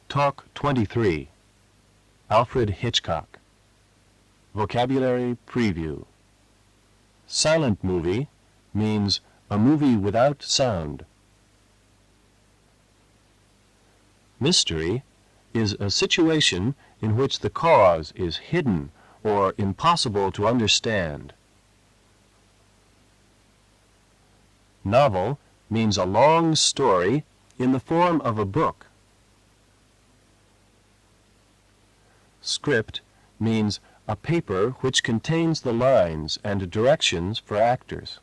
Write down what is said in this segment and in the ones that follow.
Talk 23. Alfred Hitchcock. Vocabulary Preview. Silent movie means a movie without sound. Mystery is a situation in which the cause is hidden or impossible to understand. Novel means a long story in the form of a book. Script means a paper which contains the lines and directions for actors.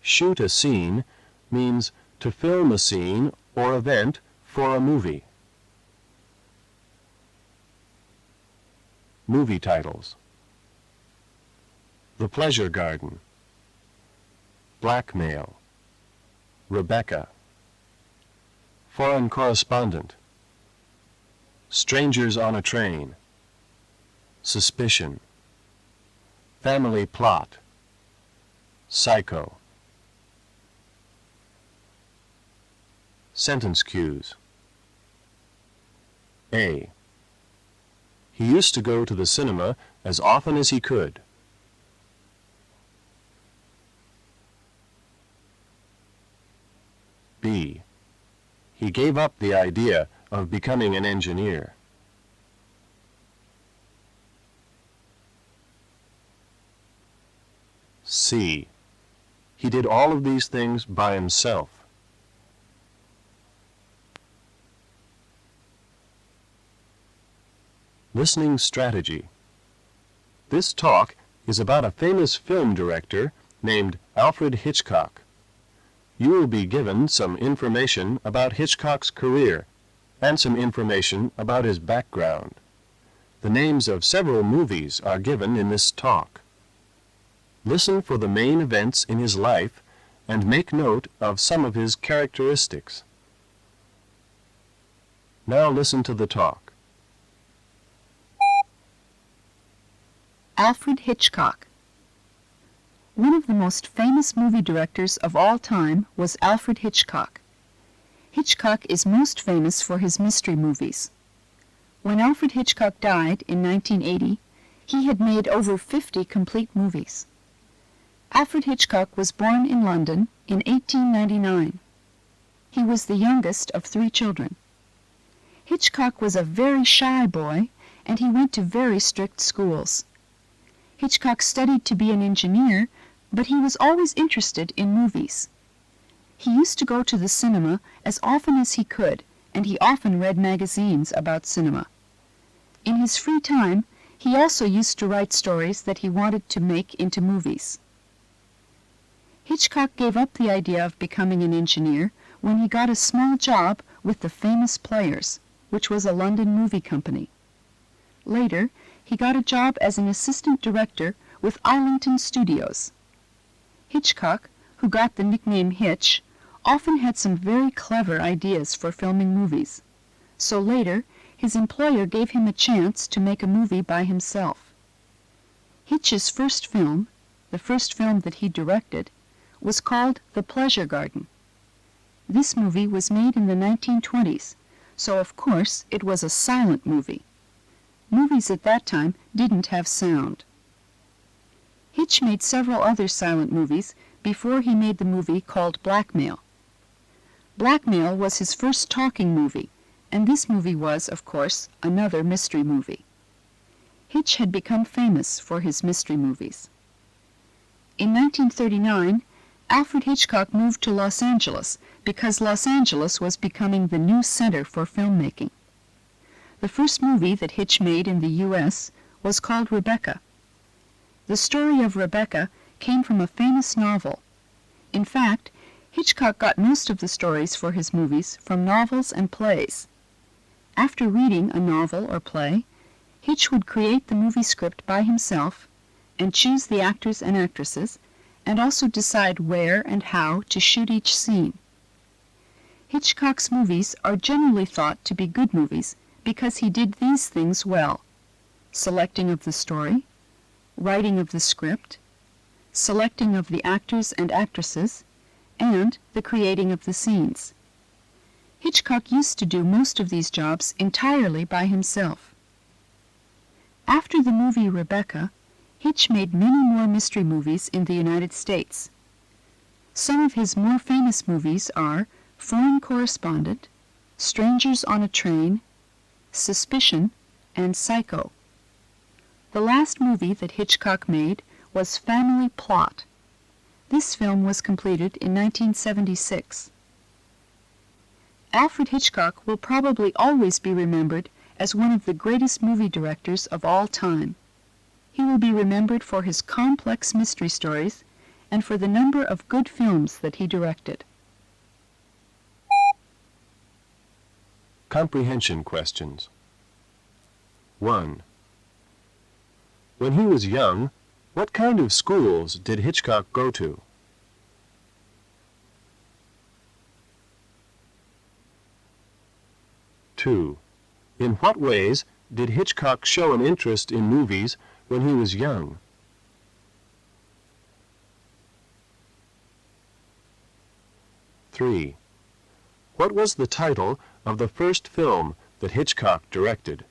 Shoot a scene means to film a scene or event for a movie. Movie titles: The Pleasure Garden, Blackmail, Rebecca, Foreign Correspondent, Strangers on a Train, Suspicion, Family Plot, Psycho. Sentence cues. A. He used to go to the cinema as often as he could. B. He gave up the idea of becoming an engineer. C. He did all of these things by himself. Listening strategy. This talk is about a famous film director named Alfred Hitchcock. You will be given some information about Hitchcock's career and some information about his background. The names of several movies are given in this talk. Listen for the main events in his life and make note of some of his characteristics. Now listen to the talk. Alfred Hitchcock. One of the most famous movie directors of all time was Alfred Hitchcock. Hitchcock is most famous for his mystery movies. When Alfred Hitchcock died in 1980, he had made over 50 complete movies. Alfred Hitchcock was born in London in 1899. He was the youngest of 3 children. Hitchcock was a very shy boy, and he went to very strict schools. Hitchcock studied to be an engineer, but he was always interested in movies. He used to go to the cinema as often as he could, and he often read magazines about cinema. In his free time, he also used to write stories that he wanted to make into movies. Hitchcock gave up the idea of becoming an engineer when he got a small job with the Famous Players, which was a London movie company. Later, he got a job as an assistant director with Arlington Studios. Hitchcock, who got the nickname Hitch, often had some very clever ideas for filming movies. So later, his employer gave him a chance to make a movie by himself. Hitch's first film, the first film that he directed, was called The Pleasure Garden. This movie was made in the 1920s, so of course it was a silent movie. Movies at that time didn't have sound. Hitch made several other silent movies before he made the movie called Blackmail. Blackmail was his first talking movie, and this movie was, of course, another mystery movie. Hitch had become famous for his mystery movies. In 1939, Alfred Hitchcock moved to Los Angeles because Los Angeles was becoming the new center for filmmaking. The first movie that Hitch made in the U.S. was called Rebecca. The story of Rebecca came from a famous novel. In fact, Hitchcock got most of the stories for his movies from novels and plays. After reading a novel or play, Hitch would create the movie script by himself and choose the actors and actresses, and also decide where and how to shoot each scene. Hitchcock's movies are generally thought to be good movies because he did these things well: selecting of the story, writing of the script, selecting of the actors and actresses, and the creating of the scenes. Hitchcock used to do most of these jobs entirely by himself. After the movie Rebecca, Hitch made many more mystery movies in the United States. Some of his more famous movies are Foreign Correspondent, Strangers on a Train, Suspicion, and Psycho. The last movie that Hitchcock made was Family Plot. This film was completed in 1976. Alfred Hitchcock will probably always be remembered as one of the greatest movie directors of all time. He will be remembered for his complex mystery stories and for the number of good films that he directed. Comprehension questions. 1. When he was young, what kind of schools did Hitchcock go to? 2. In what ways did Hitchcock show an interest in movies when he was young? 3. What was the title of the first film that Hitchcock directed?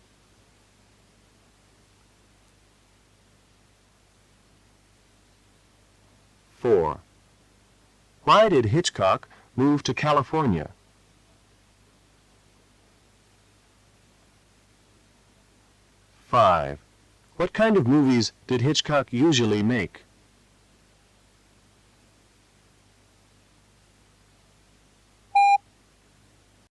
4. Why did Hitchcock move to California? 5. What kind of movies did Hitchcock usually make?